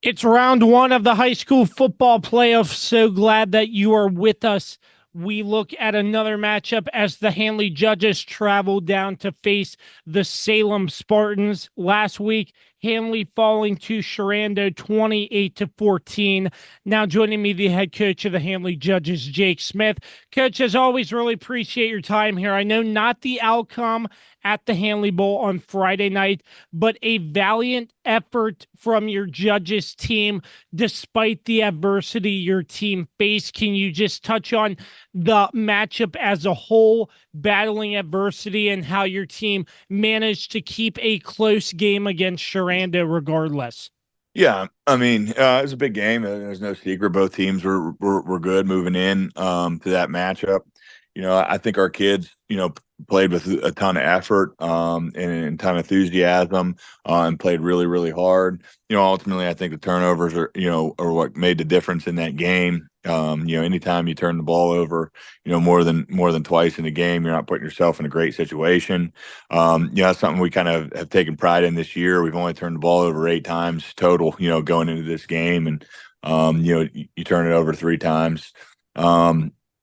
It's round one of the high school football playoffs. So glad that you are with us. We look at another matchup as the Handley Judges travel down to face the Salem Spartans. Last week, Handley falling to Sherando 28-14. Now joining me, the head coach of the Handley Judges, Jake Smith. Coach, as always, really appreciate your time here. I know not the outcome at the Handley Bowl on Friday night, but a valiant effort from your Judges team despite the adversity your team faced. Can you just touch on the matchup as a whole, battling adversity, and how your team managed to keep a close game against Sherando regardless? Yeah, I mean, it was a big game. There's no secret. Both teams were good moving in to that matchup. I think our kids, played with a ton of effort and a ton of enthusiasm and played really, really hard. Ultimately, I think the turnovers are what made the difference in that game. Anytime you turn the ball over, more than twice in a game, you're not putting yourself in a great situation. That's something we kind of have taken pride in this year. We've only turned the ball over 8 times total, going into this game, and you turn it over 3 times.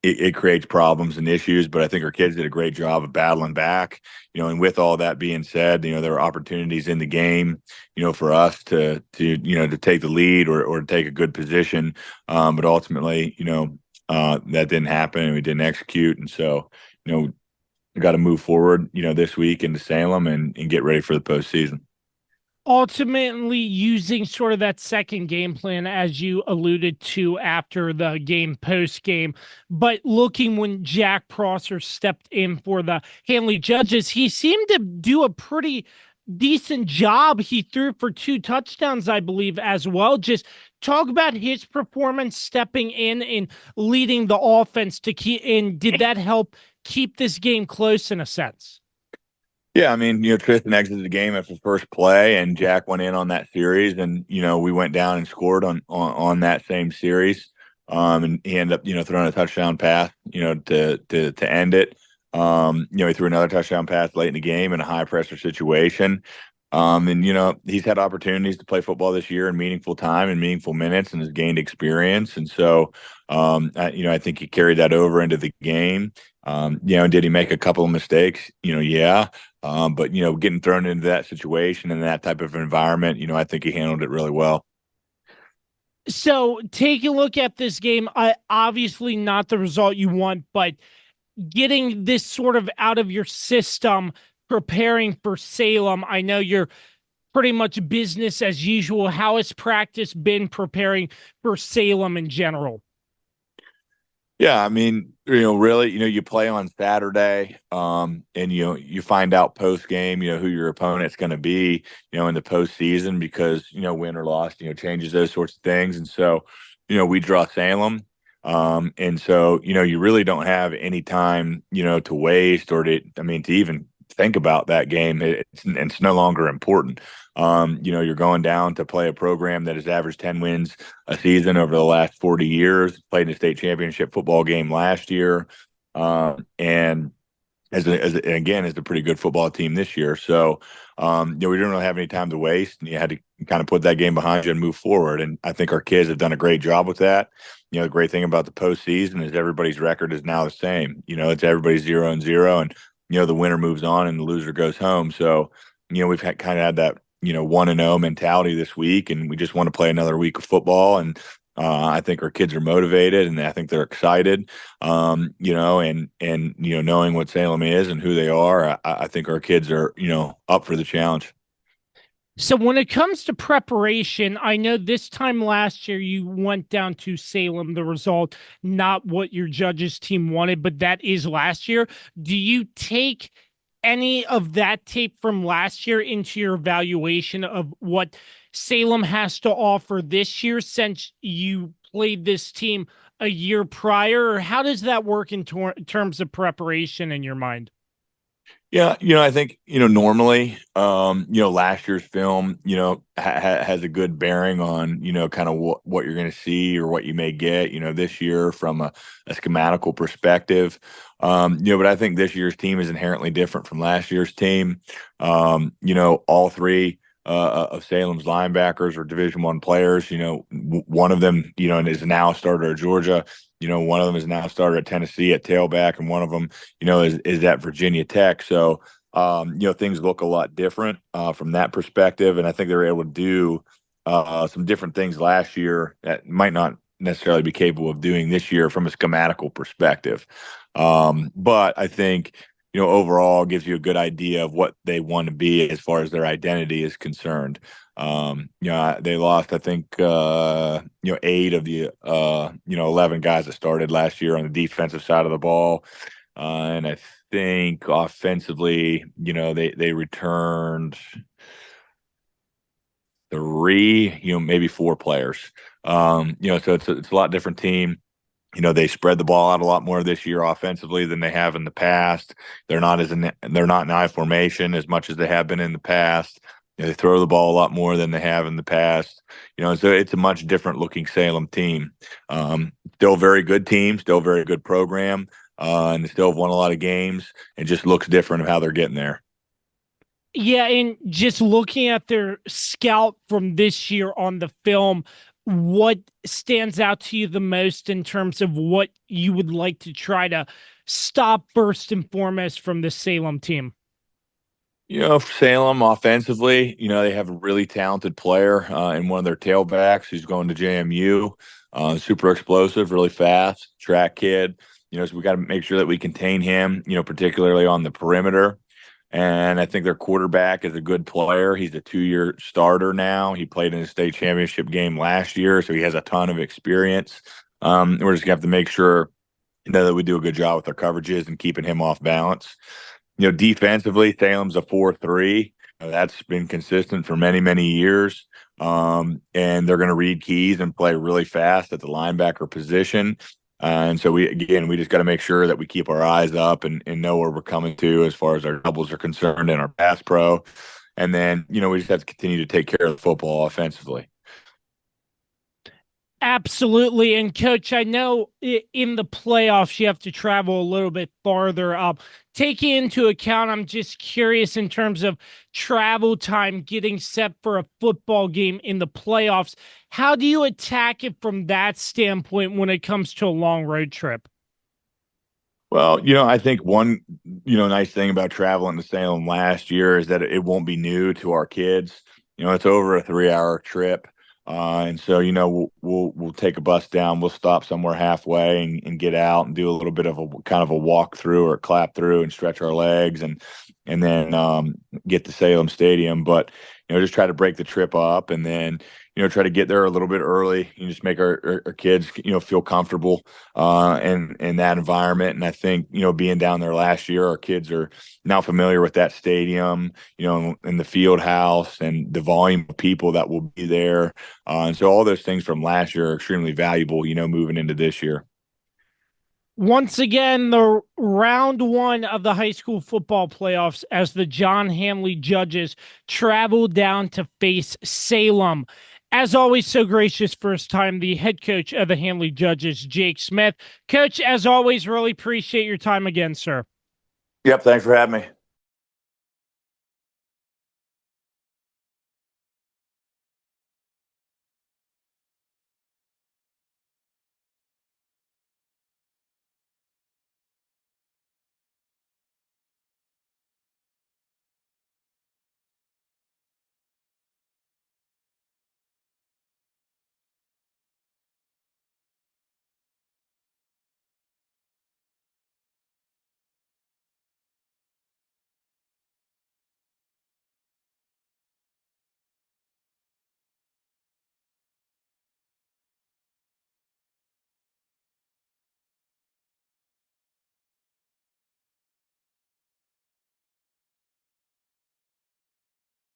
It creates problems and issues, but I think our kids did a great job of battling back. And with all that being said, there were opportunities in the game, for us to take the lead or to take a good position. But ultimately, that didn't happen and we didn't execute. And so, we got to move forward, this week into Salem and get ready for the postseason. Ultimately, using sort of that second game plan as you alluded to after the game post game, but looking when Jack Prosser stepped in for the Handley Judges, he seemed to do a pretty decent job. He threw for 2 touchdowns, I believe, as well. Just talk about his performance stepping in and leading the offense to keep in. Did that help keep this game close in a sense? Yeah, I mean, Tristan exited the game after the first play, and Jack went in on that series, and we went down and scored on that same series. And he ended up, throwing a touchdown pass, to end it. He threw another touchdown pass late in the game in a high pressure situation. And he's had opportunities to play football this year in meaningful time and meaningful minutes, and has gained experience. And so, I think he carried that over into the game. Did he make a couple of mistakes? Yeah. But getting thrown into that situation and that type of environment, I think he handled it really well. So take a look at this game. Obviously, not the result you want, but getting this sort of out of your system, preparing for Salem. I know you're pretty much business as usual. How has practice been preparing for Salem in general? Yeah, I mean, really, you play on Saturday, and you find out post game, who your opponent's going to be, in the postseason because win or loss, changes those sorts of things, and so, we draw Salem, and so you really don't have any time, to waste or to even think about that game. It's no longer important. You're going down to play a program that has averaged 10 wins a season over the last 40 years, played in a state championship football game last year, and again, is a pretty good football team this year. So, we didn't really have any time to waste, and you had to kind of put that game behind you and move forward. And I think our kids have done a great job with that. The great thing about the postseason is everybody's record is now the same. It's everybody's 0-0, and the winner moves on and the loser goes home. So, we've kind of had that 1-0 mentality this week, and we just want to play another week of football. And I think our kids are motivated, and I think they're excited. Knowing what Salem is and who they are, I think our kids are up for the challenge. So when it comes to preparation, I know this time last year you went down to Salem, the result, not what your Judges team wanted, but that is last year. Do you take any of that tape from last year into your evaluation of what Salem has to offer this year since you played this team a year prior? Or how does that work in terms of preparation in your mind? Yeah, I think normally, last year's film, has a good bearing on kind of what you're going to see or what you may get, this year from a schematical perspective. But I think this year's team is inherently different from last year's team. All three of Salem's linebackers or Division I players. One of them, is now a starter at Georgia. One of them is now a starter at Tennessee at tailback, and one of them, is at Virginia Tech. So, things look a lot different from that perspective, and I think they were able to do some different things last year that might not necessarily be capable of doing this year from a schematical perspective. But I think, overall gives you a good idea of what they want to be as far as their identity is concerned. They lost, I think, 8 of the, 11 guys that started last year on the defensive side of the ball. And I think offensively, they returned 3, maybe 4 players. So it's a lot different team. They spread the ball out a lot more this year offensively than they have in the past. They're not in I formation as much as they have been in the past. They throw the ball a lot more than they have in the past. So it's a much different looking Salem team. Still very good team, still very good program, and they still have won a lot of games. It just looks different of how they're getting there. Yeah, and just looking at their scout from this year on the film, what stands out to you the most in terms of what you would like to try to stop first and foremost from the Salem team? Salem offensively, they have a really talented player in one of their tailbacks who's going to JMU. Super explosive, really fast, track kid. So we got to make sure that we contain him, particularly on the perimeter. And I think their quarterback is a good player. He's a 2-year starter now. He played in the state championship game last year, so he has a ton of experience. We're just going to have to make sure that we do a good job with our coverages and keeping him off balance. Defensively, Salem's a 4-3. That's been consistent for many, many years. And they're going to read keys and play really fast at the linebacker position. And so we just got to make sure that we keep our eyes up and know where we're coming to as far as our doubles are concerned and our pass pro. And then, we just have to continue to take care of the football offensively. Absolutely. And coach, I know in the playoffs, you have to travel a little bit farther up. Taking into account, I'm just curious in terms of travel time, getting set for a football game in the playoffs. How do you attack it from that standpoint when it comes to a long road trip? Well, I think one, nice thing about traveling to Salem last year is that it won't be new to our kids. It's over a 3-hour trip. And so, we'll take a bus down, we'll stop somewhere halfway and get out and do a little bit of a kind of a walk through or clap through and stretch our legs and then get to Salem Stadium. But, just try to break the trip up and then, try to get there a little bit early. Just make our kids, feel comfortable in that environment. And I think, being down there last year, our kids are now familiar with that stadium, and the field house and the volume of people that will be there. And so all those things from last year are extremely valuable, moving into this year. Once again, the round 1 of the high school football playoffs as the John Handley Judges travel down to face Salem. As always, so gracious first time, the head coach of the Handley Judges, Jake Smith. Coach, as always, really appreciate your time again, sir. Yep. Thanks for having me.